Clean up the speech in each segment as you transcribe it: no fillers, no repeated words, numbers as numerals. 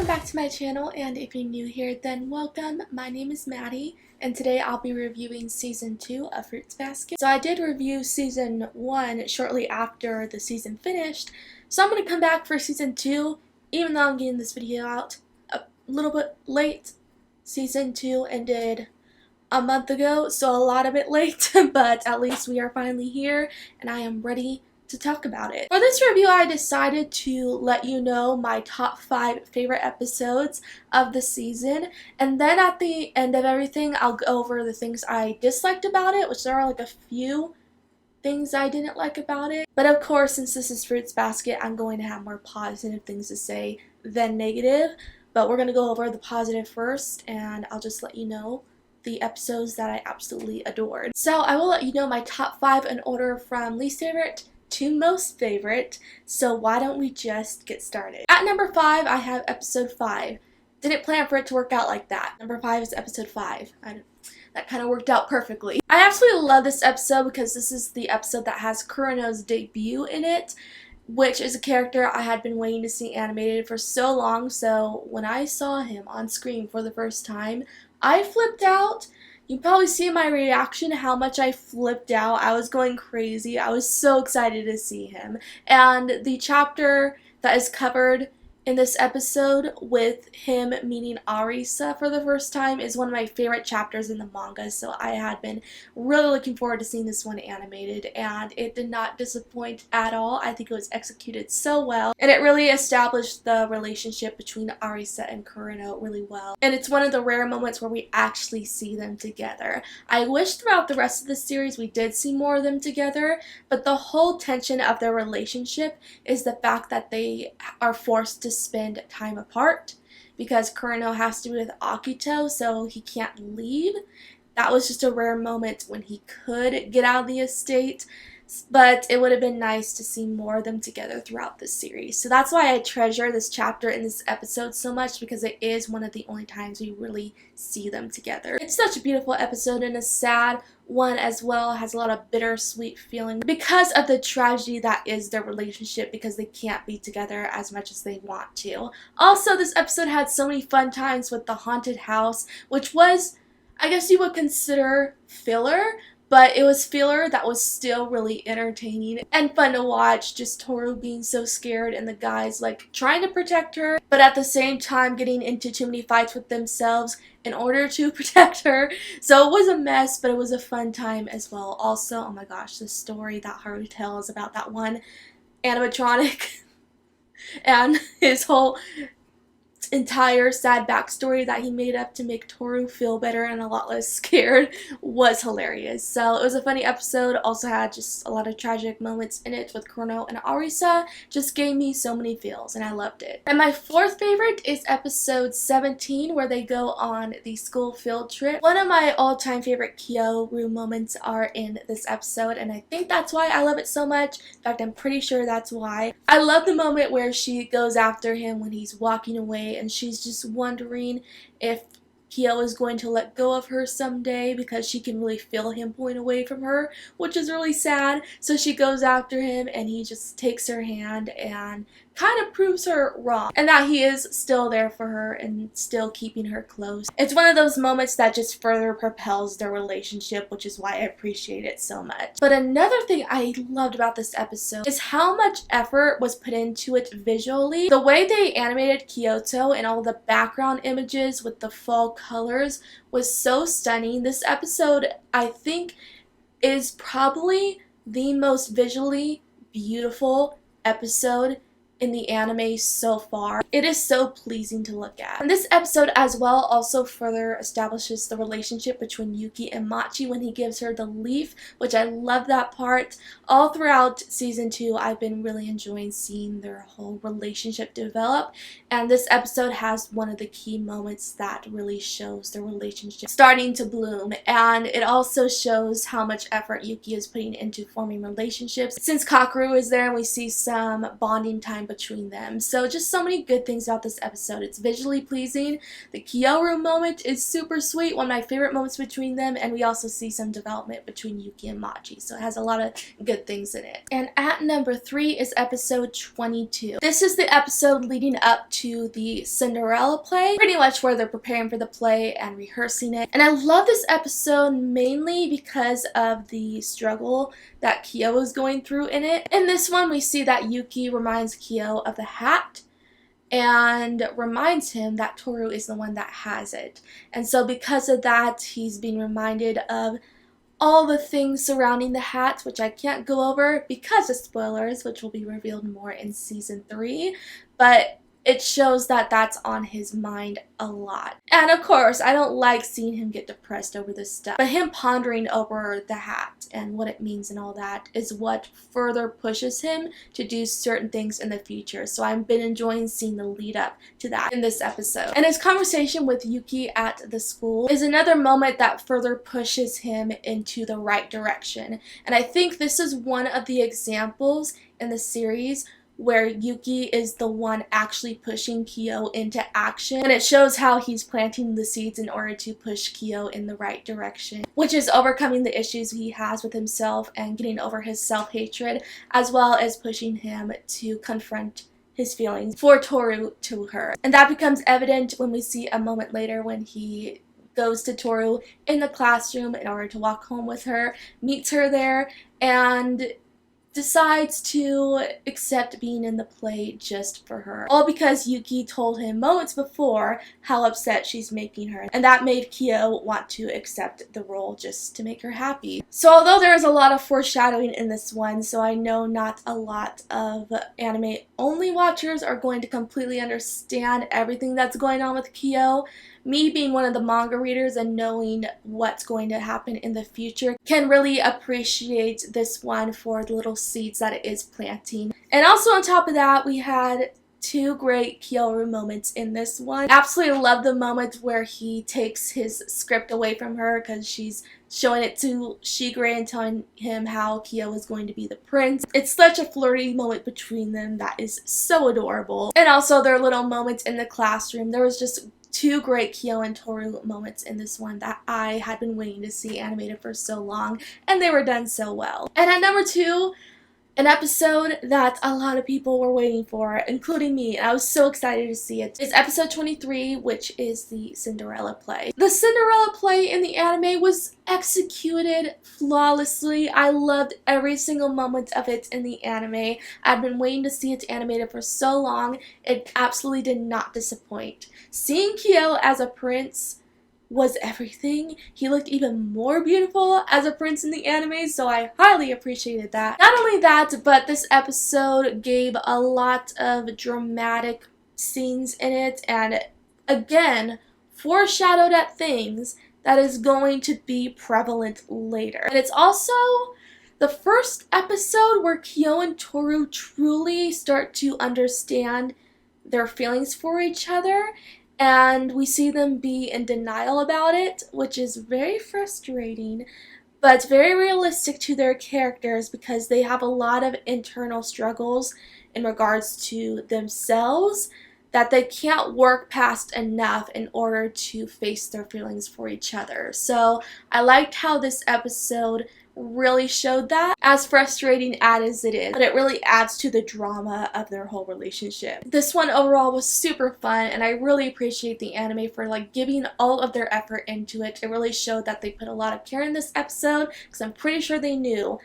back to my channel, and if you're new here, then welcome. My name is Maddie, and today I'll be reviewing Season 2 of Fruits Basket. So I did review Season 1 shortly after the season finished, so I'm going to come back for Season 2, even though I'm getting this video out a little bit late. Season 2 ended a month ago, so a lot of it late, but at least we are finally here, and I am ready to talk about it. For this review, I decided to let you know my top 5 favorite episodes of the season, and then at the end of everything, I'll go over the things I disliked about it, which there are like a few things I didn't like about it. But of course, since this is Fruits Basket, I'm going to have more positive things to say than negative, but we're going to go over the positive first, and I'll just let you know the episodes that I absolutely adored. So I will let you know my top 5 in order from least favorite to most favorite, so why don't we just get started. At number 5, I have episode 5. Didn't plan for it to work out like that. Number 5 is episode 5. That kind of worked out perfectly. I absolutely love this episode because this is the episode that has Kurano's debut in it, which is a character I had been waiting to see animated for so long, so when I saw him on screen for the first time, I flipped out. You probably see my reaction how much I flipped out. I was going crazy. I was so excited to see him. And the chapter that is covered in this episode with him meeting Arisa for the first time is one of my favorite chapters in the manga, so I had been really looking forward to seeing this one animated, and it did not disappoint at all. I think it was executed so well, and it really established the relationship between Arisa and Kurano really well, and it's one of the rare moments where we actually see them together. I wish throughout the rest of the series we did see more of them together, but the whole tension of their relationship is the fact that they are forced to spend time apart because Kurano has to be with Akito, so he can't leave. That was just a rare moment when he could get out of the estate, but it would have been nice to see more of them together throughout this series. So that's why I treasure this chapter in this episode so much, because it is one of the only times we really see them together. It's such a beautiful episode and a sad one as well. It has a lot of bittersweet feeling because of the tragedy that is their relationship, because they can't be together as much as they want to. Also, this episode had so many fun times with the haunted house, which was, I guess you would consider filler, but it was filler that was still really entertaining and fun to watch. Just Toru being so scared and the guys like trying to protect her, but at the same time getting into too many fights with themselves in order to protect her. So it was a mess, but it was a fun time as well. Also, oh my gosh, the story that Haru tells about that one animatronic and his whole entire sad backstory that he made up to make Toru feel better and a lot less scared was hilarious. So it was a funny episode. Also had just a lot of tragic moments in it with Kurano and Arisa. Just gave me so many feels and I loved it. And my 4th favorite is episode 17, where they go on the school field trip. One of my all-time favorite Kyoru moments are in this episode, and I think that's why I love it so much. In fact, I'm pretty sure that's why. I love the moment where she goes after him when he's walking away, and she's just wondering if Kyo is going to let go of her someday, because she can really feel him pulling away from her, which is really sad. So she goes after him and he just takes her hand and kind of proves her wrong, and that he is still there for her and still keeping her close. It's one of those moments that just further propels their relationship, which is why I appreciate it so much. But another thing I loved about this episode is how much effort was put into it visually. The way they animated Kyoto and all the background images with the fall colors was so stunning. This episode, I think, is probably the most visually beautiful episode in the anime so far. It is so pleasing to look at. And this episode as well also further establishes the relationship between Yuki and Machi when he gives her the leaf, which I love that part. All throughout season 2, I've been really enjoying seeing their whole relationship develop, and this episode has one of the key moments that really shows the relationship starting to bloom, and it also shows how much effort Yuki is putting into forming relationships. Since Kakeru is there and we see some bonding time between them. So just so many good things about this episode. It's visually pleasing. The Kyoru moment is super sweet, one of my favorite moments between them, and we also see some development between Yuki and Machi. So it has a lot of good things in it. And at number 3 is episode 22. This is the episode leading up to the Cinderella play, pretty much where they're preparing for the play and rehearsing it. And I love this episode mainly because of the struggle that Kyo is going through in it. In this one, we see that Yuki reminds Kyo of the hat and reminds him that Toru is the one that has it. And so because of that, he's being reminded of all the things surrounding the hat, which I can't go over because of spoilers, which will be revealed more in season 3. But it shows that that's on his mind a lot. And of course, I don't like seeing him get depressed over this stuff, but him pondering over the hat and what it means and all that is what further pushes him to do certain things in the future. So I've been enjoying seeing the lead up to that in this episode. And his conversation with Yuki at the school is another moment that further pushes him into the right direction. And I think this is one of the examples in the series where Yuki is the one actually pushing Kyo into action. And it shows how he's planting the seeds in order to push Kyo in the right direction, which is overcoming the issues he has with himself and getting over his self-hatred, as well as pushing him to confront his feelings for Toru to her. And that becomes evident when we see a moment later when he goes to Toru in the classroom in order to walk home with her, meets her there, and decides to accept being in the play just for her. All because Yuki told him moments before how upset she's making her, and that made Kyo want to accept the role just to make her happy. So although there is a lot of foreshadowing in this one, so I know not a lot of anime only watchers are going to completely understand everything that's going on with Kyo, me being one of the manga readers and knowing what's going to happen in the future can really appreciate this one for the little seeds that it is planting. And also on top of that, we had 2 great Kyoru moments in this one. Absolutely love the moment where he takes his script away from her because she's showing it to Shigure and telling him how Kyo is going to be the prince. It's such a flirty moment between them that is so adorable. And also their little moments in the classroom. There was just 2 great Kyo and Toru moments in this one that I had been waiting to see animated for so long, and they were done so well. And at number 2, an episode that a lot of people were waiting for, including me, and I was so excited to see it, is episode 23, which is the Cinderella play. The Cinderella play in the anime was executed flawlessly. I loved every single moment of it in the anime. I've been waiting to see it animated for so long. It absolutely did not disappoint. Seeing Kyo as a prince was everything. He looked even more beautiful as a prince in the anime, so I highly appreciated that. Not only that, but this episode gave a lot of dramatic scenes in it, and again, foreshadowed at things that is going to be prevalent later. And it's also the first episode where Kyo and Toru truly start to understand their feelings for each other, and we see them be in denial about it, which is very frustrating, but very realistic to their characters because they have a lot of internal struggles in regards to themselves that they can't work past enough in order to face their feelings for each other. So I liked how this episode really showed that, as frustrating as it is, but it really adds to the drama of their whole relationship. This one overall was super fun, and I really appreciate the anime for giving all of their effort into it. It really showed that they put a lot of care in this episode, because I'm pretty sure they knew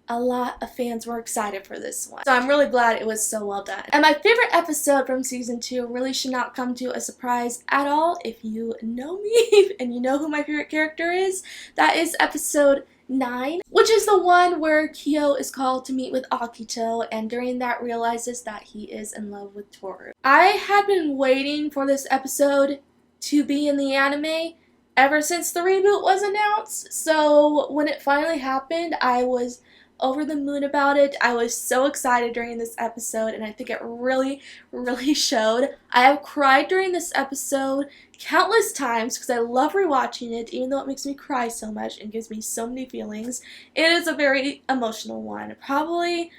a lot of fans were excited for this one. So I'm really glad it was so well done. And my favorite episode from season 2 really should not come to a surprise at all if you know me and you know who my favorite character is. That is episode 9, which is the one where Kyo is called to meet with Akito, and during that realizes that he is in love with Toru. I had been waiting for this episode to be in the anime ever since the reboot was announced, so when it finally happened, I was over the moon about it. I was so excited during this episode, and I think it really, really showed. I have cried during this episode countless times because I love rewatching it, even though it makes me cry so much and gives me so many feelings. It is a very emotional one. Probably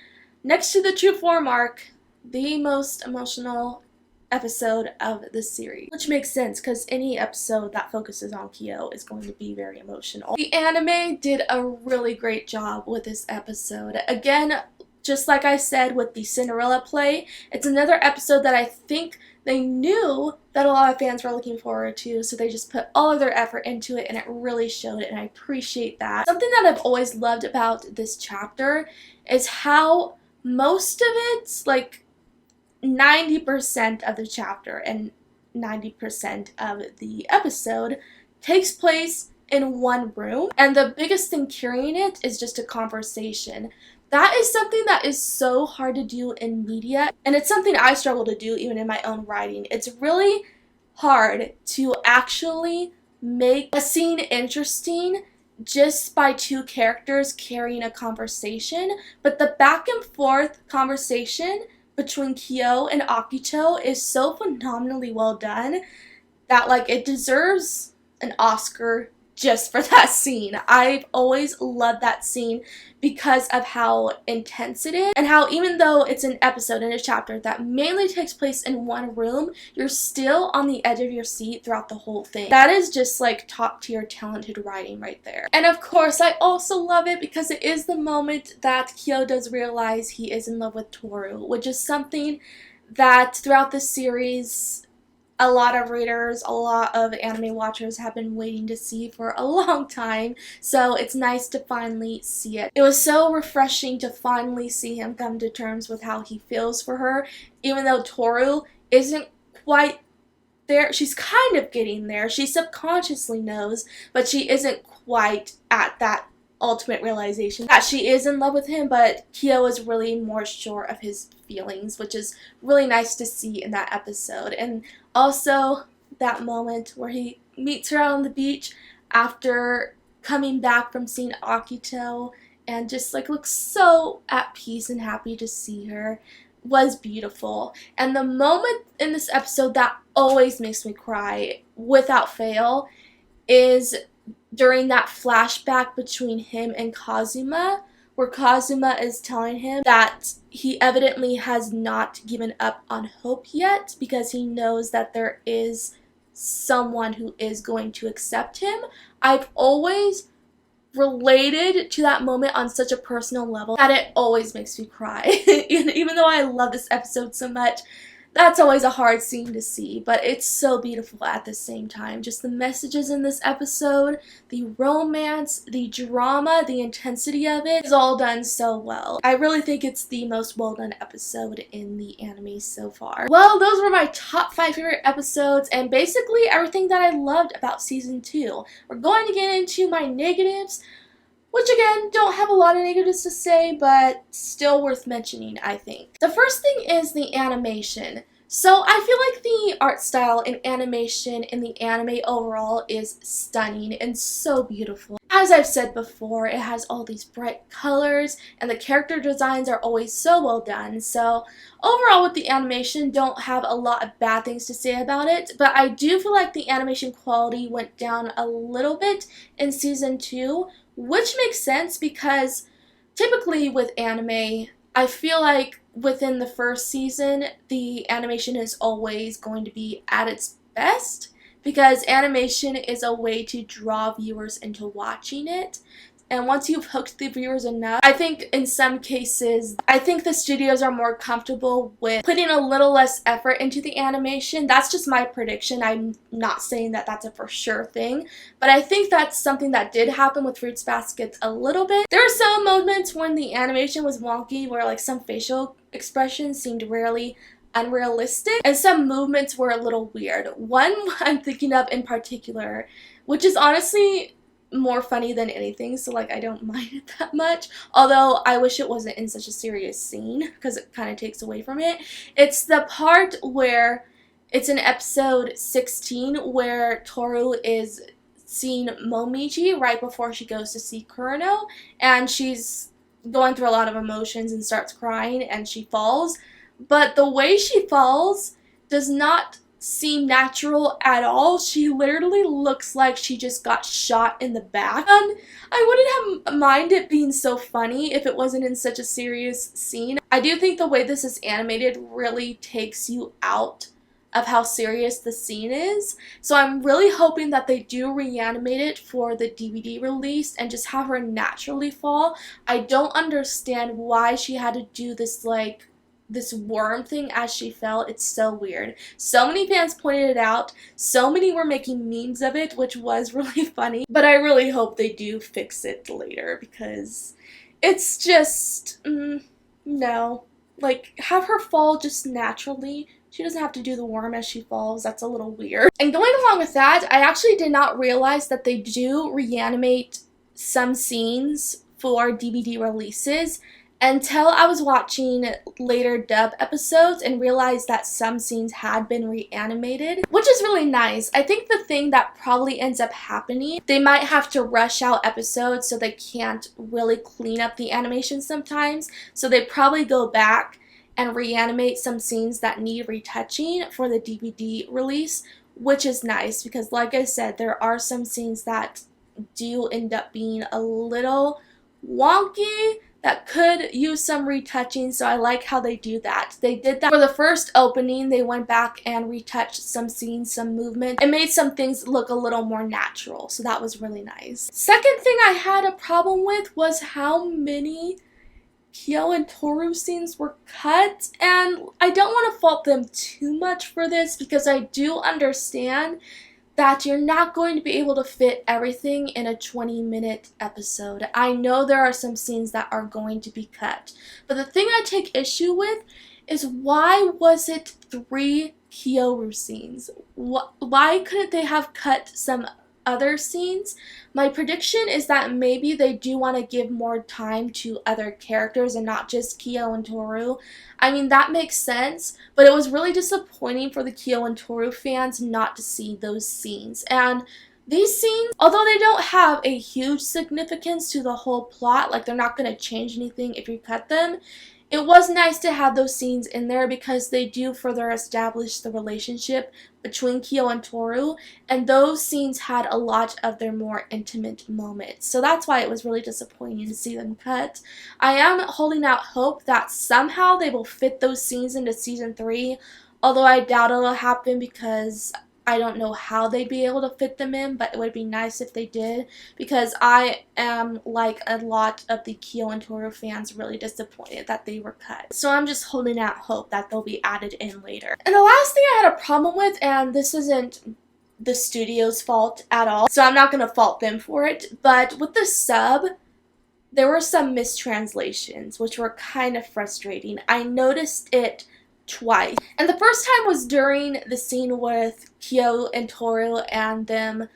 next to the true form arc, the most emotional episode of the series, which makes sense because any episode that focuses on Kyo is going to be very emotional. The anime did a really great job with this episode. Again, just like I said with the Cinderella play, it's another episode that I think they knew that a lot of fans were looking forward to, so they just put all of their effort into it, and it really showed it, and I appreciate that. Something that I've always loved about this chapter is how most of it, like 90% of the chapter and 90% of the episode, takes place in one room, and the biggest thing carrying it is just a conversation. That is something that is so hard to do in media, and it's something I struggle to do even in my own writing. It's really hard to actually make a scene interesting just by two characters carrying a conversation, but the back and forth conversation between Kyo and Akito is so phenomenally well done that, like, it deserves an Oscar just for that scene. I've always loved that scene because of how intense it is, and how even though it's an episode and a chapter that mainly takes place in one room, you're still on the edge of your seat throughout the whole thing. That is just like top tier talented writing right there. And of course, I also love it because it is the moment that Kyo does realize he is in love with Toru, which is something that throughout the series a lot of readers, a lot of anime watchers have been waiting to see for a long time, so it's nice to finally see it. It was so refreshing to finally see him come to terms with how he feels for her, even though Toru isn't quite there. She's kind of getting there. She subconsciously knows, but she isn't quite at that ultimate realization that she is in love with him, but Kyo is really more sure of his feelings, which is really nice to see in that episode. And also that moment where he meets her on the beach after coming back from seeing Akito and just like looks so at peace and happy to see her was beautiful. And the moment in this episode that always makes me cry without fail is during that flashback between him and Kazuma, where Kazuma is telling him that he evidently has not given up on hope yet because he knows that there is someone who is going to accept him. I've always related to that moment on such a personal level that it always makes me cry. Even though I love this episode so much, that's always a hard scene to see, but it's so beautiful at the same time. Just the messages in this episode, the romance, the drama, the intensity of it is all done so well. I really think it's the most well done episode in the anime so far. Well, those were my top 5 favorite episodes and basically everything that I loved about season 2. We're going to get into my negatives, which again, don't have a lot of negatives to say, but still worth mentioning, I think. The first thing is the animation. So I feel like the art style and animation in the anime overall is stunning and so beautiful. As I've said before, it has all these bright colors and the character designs are always so well done. So overall with the animation, don't have a lot of bad things to say about it, but I do feel like the animation quality went down a little bit in season 2, which makes sense because typically with anime, I feel like within the first season, the animation is always going to be at its best because animation is a way to draw viewers into watching it. And once you've hooked the viewers enough, I think in some cases, I think the studios are more comfortable with putting a little less effort into the animation. That's just my prediction. I'm not saying that that's a for sure thing, but I think that's something that did happen with Fruits Basket a little bit. There are some moments when the animation was wonky where like some facial expressions seemed really unrealistic and some movements were a little weird. One I'm thinking of in particular, which is honestly more funny than anything, so like I don't mind it that much, although I wish it wasn't in such a serious scene because it kind of takes away from it. It's the part where it's in episode 16 where Toru is seeing Momiji right before she goes to see Kurano, and she's going through a lot of emotions and starts crying and she falls, but the way she falls does not seem natural at all. She literally looks like she just got shot in the back. And I wouldn't have minded it being so funny if it wasn't in such a serious scene. I do think the way this is animated really takes you out of how serious the scene is. So I'm really hoping that they do reanimate it for the DVD release and just have her naturally fall. I don't understand why she had to do this this worm thing as she fell. It's so weird. So many fans pointed it out. So many were making memes of it, which was really funny. But I really hope they do fix it later because it's just, no. Like, have her fall just naturally. She doesn't have to do the worm as she falls. That's a little weird. And going along with that, I actually did not realize that they do reanimate some scenes for DVD releases until I was watching later dub episodes and realized that some scenes had been reanimated, which is really nice. I think the thing that probably ends up happening, they might have to rush out episodes so they can't really clean up the animation sometimes, so they probably go back and reanimate some scenes that need retouching for the DVD release, which is nice because, like I said, there are some scenes that do end up being a little wonky that could use some retouching, so I like how they do that. They did that for the first opening. They went back and retouched some scenes, some movement, and made some things look a little more natural, so that was really nice. Second thing I had a problem with was how many Kyo and Toru scenes were cut, and I don't want to fault them too much for this because I do understand that you're not going to be able to fit everything in a 20-minute episode. I know there are some scenes that are going to be cut, but the thing I take issue with is why was it 3 Kyoru scenes? Why couldn't they have cut some other scenes? My prediction is that maybe they do want to give more time to other characters and not just Kyo and Toru. I mean, that makes sense, but it was really disappointing for the Kyo and Toru fans not to see those scenes. And these scenes, although they don't have a huge significance to the whole plot, like they're not going to change anything if you cut them, it was nice to have those scenes in there because they do further establish the relationship between Kyo and Toru, and those scenes had a lot of their more intimate moments. So that's why it was really disappointing to see them cut. I am holding out hope that somehow they will fit those scenes into Season 3, although I doubt it'll happen because I don't know how they'd be able to fit them in, but it would be nice if they did because I am, like a lot of the Kyo and Toru fans, really disappointed that they were cut. So I'm just holding out hope that they'll be added in later. And the last thing I had a problem with, and this isn't the studio's fault at all, so I'm not going to fault them for it, but with the sub, there were some mistranslations, which were kind of frustrating. I noticed it twice. And the first time was during the scene with Kyo and Toru and them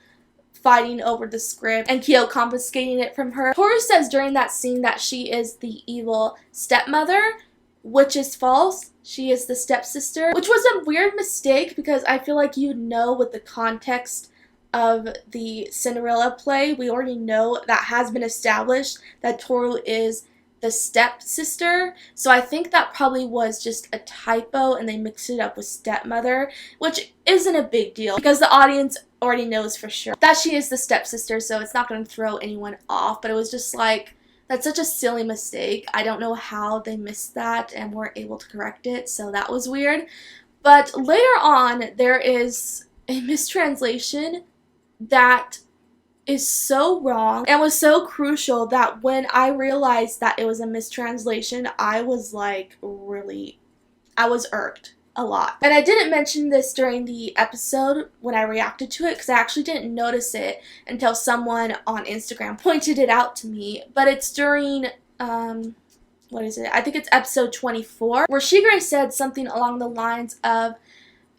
fighting over the script and Kyo confiscating it from her. Toru says during that scene that she is the evil stepmother, which is false. She is the stepsister, which was a weird mistake because I feel like you know with the context of the Cinderella play, we already know that has been established that Toru is the stepsister, so I think that probably was just a typo and they mixed it up with stepmother, which isn't a big deal because the audience already knows for sure that she is the stepsister, so it's not going to throw anyone off, but it was just like, that's such a silly mistake. I don't know how they missed that and were able to correct it, so that was weird. But later on, there is a mistranslation that is so wrong and was so crucial that when I realized that it was a mistranslation, I was like I was irked a lot. And I didn't mention this during the episode when I reacted to it because I actually didn't notice it until someone on Instagram pointed it out to me, but it's during what is it? I think it's episode 24 where Shigure said something along the lines of,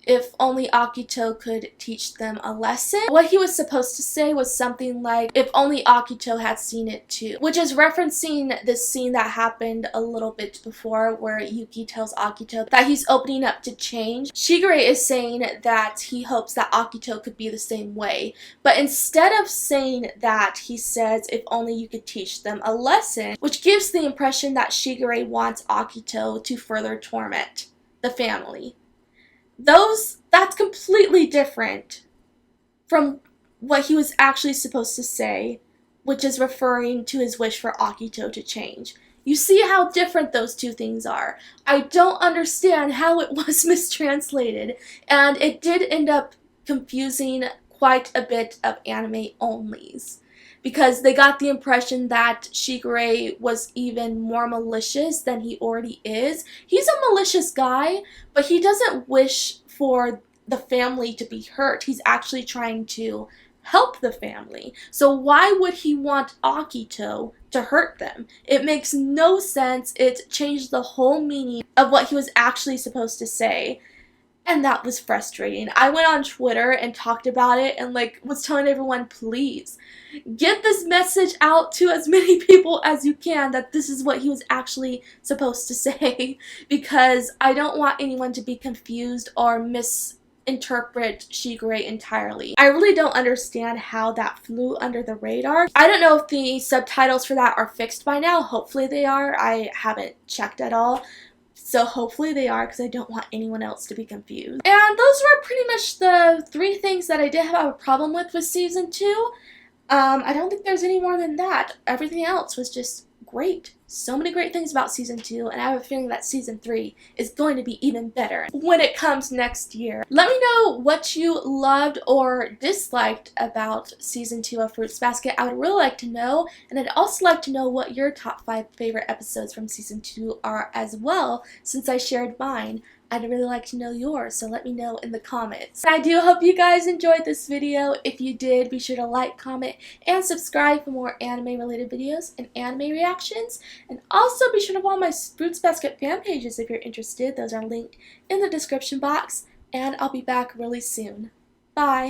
if only Akito could teach them a lesson. What he was supposed to say was something like, if only Akito had seen it too, which is referencing this scene that happened a little bit before where Yuki tells Akito that he's opening up to change. Shigure is saying that he hopes that Akito could be the same way, but instead of saying that, he says, if only you could teach them a lesson, which gives the impression that Shigure wants Akito to further torment the family. Those That's completely different from what he was actually supposed to say, which is referring to his wish for Akito to change. You see how different those two things are. I don't understand how it was mistranslated, and it did end up confusing quite a bit of anime onlys, because they got the impression that Shigure was even more malicious than he already is. He's a malicious guy, but he doesn't wish for the family to be hurt. He's actually trying to help the family. So why would he want Akito to hurt them? It makes no sense. It changed the whole meaning of what he was actually supposed to say. And that was frustrating. I went on Twitter and talked about it and was telling everyone, please get this message out to as many people as you can that this is what he was actually supposed to say, because I don't want anyone to be confused or misinterpret Shigure entirely. I really don't understand how that flew under the radar. I don't know if the subtitles for that are fixed by now. Hopefully they are. I haven't checked at all. So hopefully they are, because I don't want anyone else to be confused. And those were pretty much the 3 things that I did have a problem with Season 2. I don't think there's any more than that. Everything else was just great. So many great things about Season 2, and I have a feeling that Season 3 is going to be even better when it comes next year. Let me know what you loved or disliked about Season 2 of Fruits Basket. I would really like to know, and I'd also like to know what your top 5 favorite episodes from Season 2 are as well, since I shared mine. I'd really like to know yours, so let me know in the comments. I do hope you guys enjoyed this video. If you did, be sure to like, comment, and subscribe for more anime-related videos and anime reactions. And also be sure to follow my Fruits Basket fan pages if you're interested. Those are linked in the description box. And I'll be back really soon. Bye!